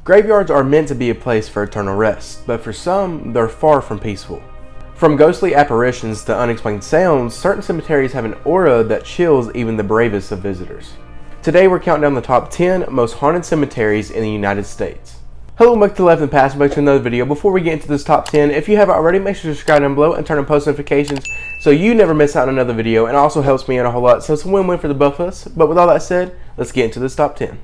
Graveyards are meant to be a place for eternal rest, but for some, they're far from peaceful. From ghostly apparitions to unexplained sounds, certain cemeteries have an aura that chills even the bravest of visitors. Today we're counting down the top 10 most haunted cemeteries in the United States. Hello, welcome to Left and Past, back to another video. Before we get into this top 10, if you haven't already, make sure to subscribe down below and turn on post notifications so you never miss out on another video, and it also helps me out a whole lot, so it's a win-win for the both of us. But with all that said, let's get into this top 10.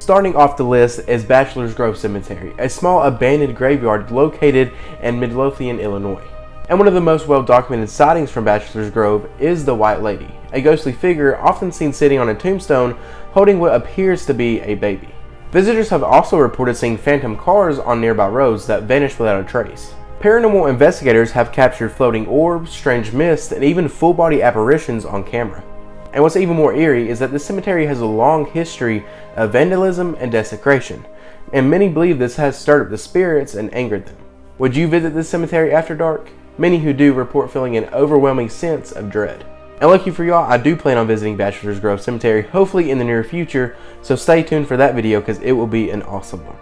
Starting off the list is Bachelors Cemetery, a small abandoned graveyard located in Midlothian, Illinois. And one of the most well-documented sightings from Bachelors Grove is the White Lady, a ghostly figure often seen sitting on a tombstone holding what appears to be a baby. Visitors have also reported seeing phantom cars on nearby roads that vanish without a trace. Paranormal investigators have captured floating orbs, strange mists, and even full-body apparitions on camera. And what's even more eerie is that this cemetery has a long history of vandalism and desecration, and many believe this has stirred up the spirits and angered them. Would you visit this cemetery after dark? Many who do report feeling an overwhelming sense of dread. And lucky for y'all, I do plan on visiting Bachelors Grove Cemetery, hopefully in the near future, so stay tuned for that video because it will be an awesome one.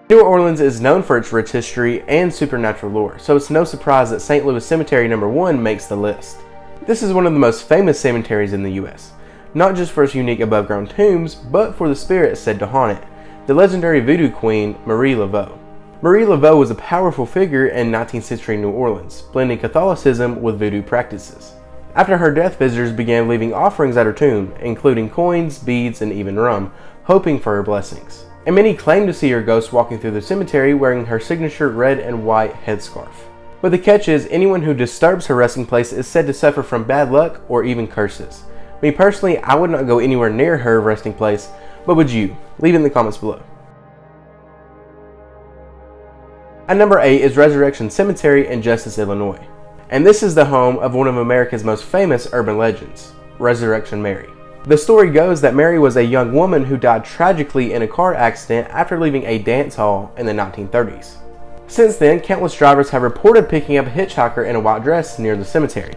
New Orleans is known for its rich history and supernatural lore, so it's no surprise that St. Louis Cemetery number 1 makes the list. This is one of the most famous cemeteries in the US, not just for its unique above-ground tombs, but for the spirit said to haunt it, the legendary voodoo queen Marie Laveau. Marie Laveau was a powerful figure in 19th century New Orleans, blending Catholicism with voodoo practices. After her death, visitors began leaving offerings at her tomb, including coins, beads, and even rum, hoping for her blessings. And many claim to see her ghost walking through the cemetery wearing her signature red and white headscarf. But the catch is, anyone who disturbs her resting place is said to suffer from bad luck or even curses. Me personally, I would not go anywhere near her resting place, but would you? Leave it in the comments below. At number 8 is Resurrection Cemetery in Justice, Illinois. And this is the home of one of America's most famous urban legends, Resurrection Mary. The story goes that Mary was a young woman who died tragically in a car accident after leaving a dance hall in the 1930s. Since then, countless drivers have reported picking up a hitchhiker in a white dress near the cemetery.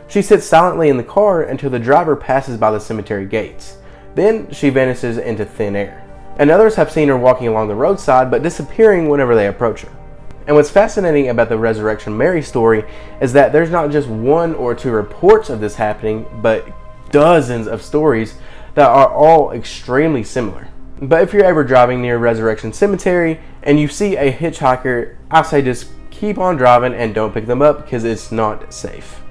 She sits silently in the car until the driver passes by the cemetery gates. Then she vanishes into thin air. And others have seen her walking along the roadside but disappearing whenever they approach her. And what's fascinating about the Resurrection Mary story is that there's not just one or two reports of this happening, but dozens of stories that are all extremely similar. But if you're ever driving near Resurrection Cemetery and you see a hitchhiker, I say just keep on driving and don't pick them up because it's not safe.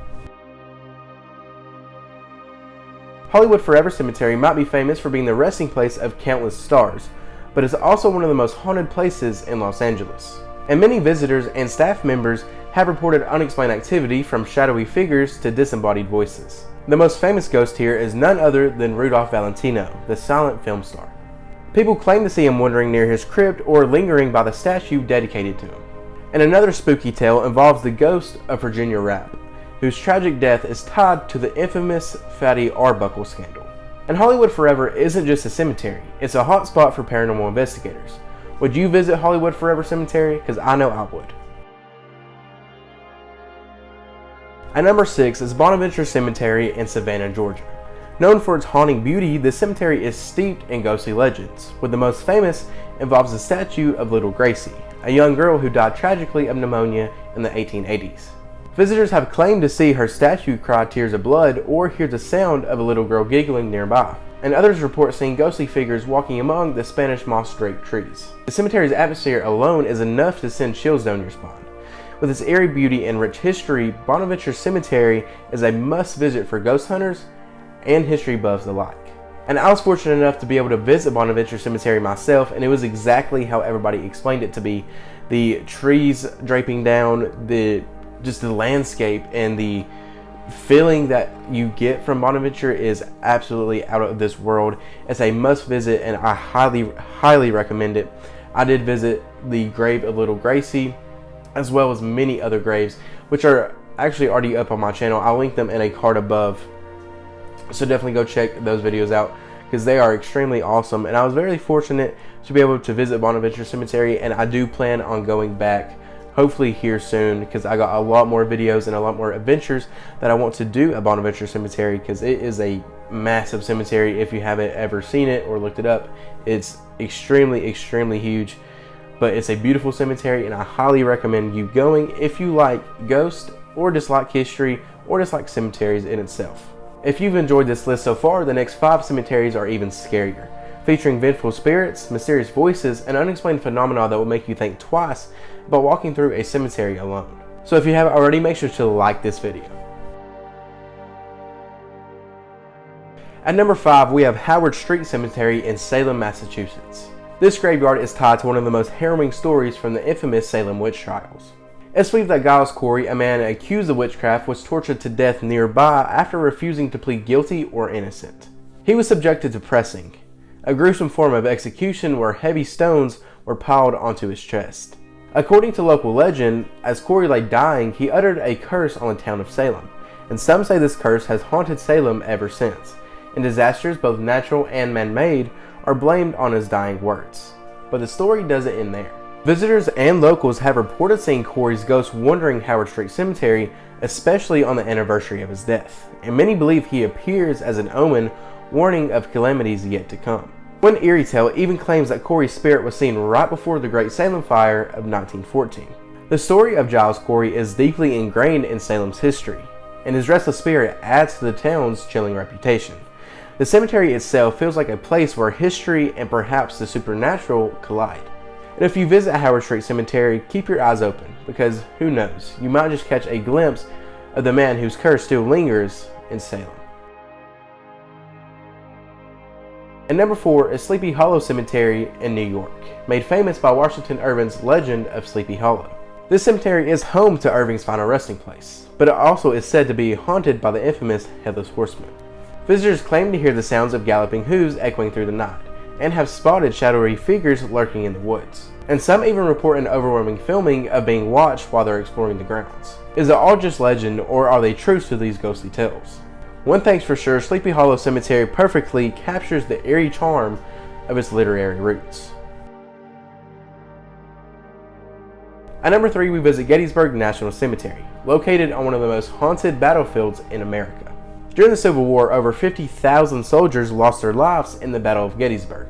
Hollywood Forever Cemetery might be famous for being the resting place of countless stars, but it's also one of the most haunted places in Los Angeles. And many visitors and staff members have reported unexplained activity from shadowy figures to disembodied voices. The most famous ghost here is none other than Rudolph Valentino, the silent film star. People claim to see him wandering near his crypt or lingering by the statue dedicated to him. And another spooky tale involves the ghost of Virginia Rapp, whose tragic death is tied to the infamous Fatty Arbuckle scandal. And Hollywood Forever isn't just a cemetery, it's a hotspot for paranormal investigators. Would you visit Hollywood Forever Cemetery? Because I know I would. At number 6 is Bonaventure Cemetery in Savannah, Georgia. Known for its haunting beauty, the cemetery is steeped in ghostly legends, with the most famous involves the statue of Little Gracie, a young girl who died tragically of pneumonia in the 1880s. Visitors have claimed to see her statue cry tears of blood or hear the sound of a little girl giggling nearby. And others report seeing ghostly figures walking among the Spanish moss-draped trees. The cemetery's atmosphere alone is enough to send chills down your spine. With its eerie beauty and rich history, Bonaventure Cemetery is a must-visit for ghost hunters and history buffs alike. And I was fortunate enough to be able to visit Bonaventure Cemetery myself, and it was exactly how everybody explained it to be. The trees draping down, just the landscape, and the feeling that you get from Bonaventure is absolutely out of this world. It's a must visit and I highly recommend it. I did visit the grave of Little Gracie as well as many other graves which are actually already up on my channel. I'll link them in a card above, so definitely go check those videos out because they are extremely awesome. And I was very fortunate to be able to visit Bonaventure Cemetery, and I do plan on going back hopefully here soon, because I got a lot more videos and a lot more adventures that I want to do at Bonaventure Cemetery, because it is a massive cemetery. If you haven't ever seen it or looked it up, it's extremely huge, but it's a beautiful cemetery, and I highly recommend you going if you like ghosts or just like history or just like cemeteries in itself. If you've enjoyed this list so far, the next 5 cemeteries are even scarier, featuring vengeful spirits, mysterious voices, and unexplained phenomena that will make you think twice about walking through a cemetery alone. So if you haven't already, make sure to like this video. At number 5, we have Howard Street Cemetery in Salem, Massachusetts. This graveyard is tied to one of the most harrowing stories from the infamous Salem witch trials. It's believed that Giles Corey, a man accused of witchcraft, was tortured to death nearby after refusing to plead guilty or innocent. He was subjected to pressing, a gruesome form of execution where heavy stones were piled onto his chest. According to local legend, as Corey lay dying, he uttered a curse on the town of Salem, and some say this curse has haunted Salem ever since, and disasters, both natural and man-made, are blamed on his dying words. But the story doesn't end there. Visitors and locals have reported seeing Corey's ghost wandering Howard Street Cemetery, especially on the anniversary of his death, and many believe he appears as an omen warning of calamities yet to come. One eerie tale even claims that Corey's spirit was seen right before the Great Salem Fire of 1914. The story of Giles Corey is deeply ingrained in Salem's history, and his restless spirit adds to the town's chilling reputation. The cemetery itself feels like a place where history and perhaps the supernatural collide. And if you visit Howard Street Cemetery, keep your eyes open, because who knows, you might just catch a glimpse of the man whose curse still lingers in Salem. And number 4 is Sleepy Hollow Cemetery in New York, made famous by Washington Irving's legend of Sleepy Hollow. This cemetery is home to Irving's final resting place, but it also is said to be haunted by the infamous Headless Horseman. Visitors claim to hear the sounds of galloping hooves echoing through the night, and have spotted shadowy figures lurking in the woods. And some even report an overwhelming filming of being watched while they're exploring the grounds. Is it all just legend, or are they truths to these ghostly tales? One thing's for sure, Sleepy Hollow Cemetery perfectly captures the eerie charm of its literary roots. At number 3, we visit Gettysburg National Cemetery, located on one of the most haunted battlefields in America. During the Civil War, over 50,000 soldiers lost their lives in the Battle of Gettysburg,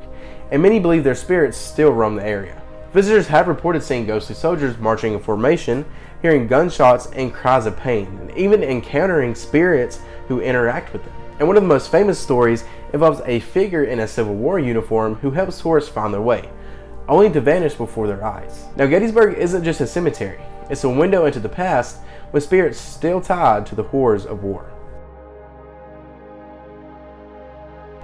and many believe their spirits still roam the area. Visitors have reported seeing ghostly soldiers marching in formation, hearing gunshots and cries of pain, and even encountering spirits who interact with them. And one of the most famous stories involves a figure in a Civil War uniform who helps tourists find their way, only to vanish before their eyes. Now, Gettysburg isn't just a cemetery, it's a window into the past with spirits still tied to the horrors of war.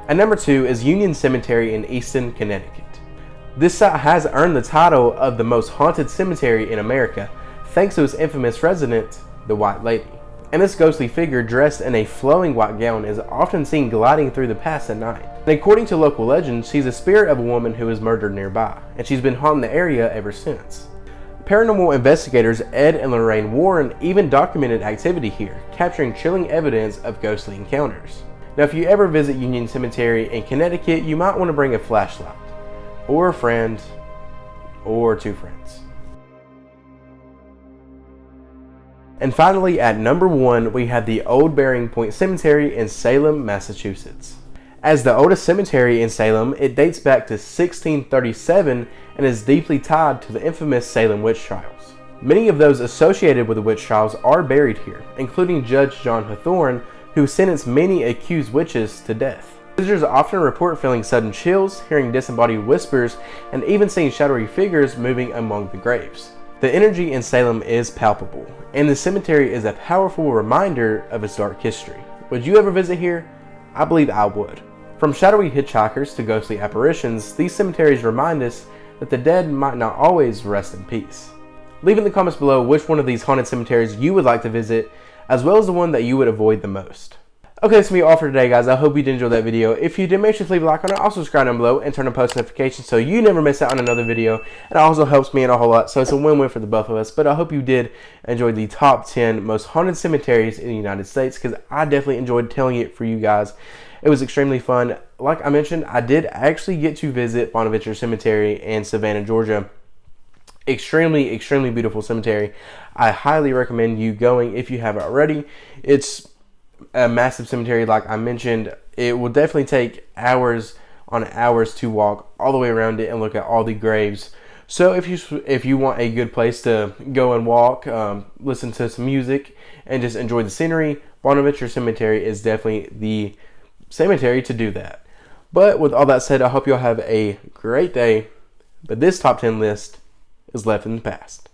And number 2 is Union Cemetery in Easton, Connecticut. This site has earned the title of the most haunted cemetery in America, thanks to its infamous resident, the White Lady. And this ghostly figure dressed in a flowing white gown is often seen gliding through the past at night. And according to local legend, she's the spirit of a woman who was murdered nearby, and she's been haunting the area ever since. Paranormal investigators Ed and Lorraine Warren even documented activity here, capturing chilling evidence of ghostly encounters. Now, if you ever visit Union Cemetery in Connecticut, you might want to bring a flashlight, or a friend, or 2 friends. And finally, at number 1, we have the Old Burying Point Cemetery in Salem, Massachusetts. As the oldest cemetery in Salem, it dates back to 1637 and is deeply tied to the infamous Salem witch trials. Many of those associated with the witch trials are buried here, including Judge John Hathorne, who sentenced many accused witches to death. Visitors often report feeling sudden chills, hearing disembodied whispers, and even seeing shadowy figures moving among the graves. The energy in Salem is palpable, and the cemetery is a powerful reminder of its dark history. Would you ever visit here? I believe I would. From shadowy hitchhikers to ghostly apparitions, these cemeteries remind us that the dead might not always rest in peace. Leave in the comments below which one of these haunted cemeteries you would like to visit, as well as the one that you would avoid the most. Okay, that's going to be all for today, guys. I hope you did enjoy that video. If you did, make sure to leave a like on it. Also, subscribe down below and turn on post notifications so you never miss out on another video. It also helps me out a whole lot, so it's a win-win for the both of us. But I hope you did enjoy the top 10 most haunted cemeteries in the United States, because I definitely enjoyed telling it for you guys. It was extremely fun. Like I mentioned, I did actually get to visit Bonaventure Cemetery in Savannah, Georgia. extremely beautiful cemetery. I highly recommend you going if you haven't already. It's a massive cemetery, like I mentioned. It will definitely take hours on hours to walk all the way around it and look at all the graves. So if you want a good place to go and walk, listen to some music, and just enjoy the scenery, Bonaventure Cemetery is definitely the cemetery to do that. But with all that said, I hope you'll have a great day. But this top 10 list is left in the past.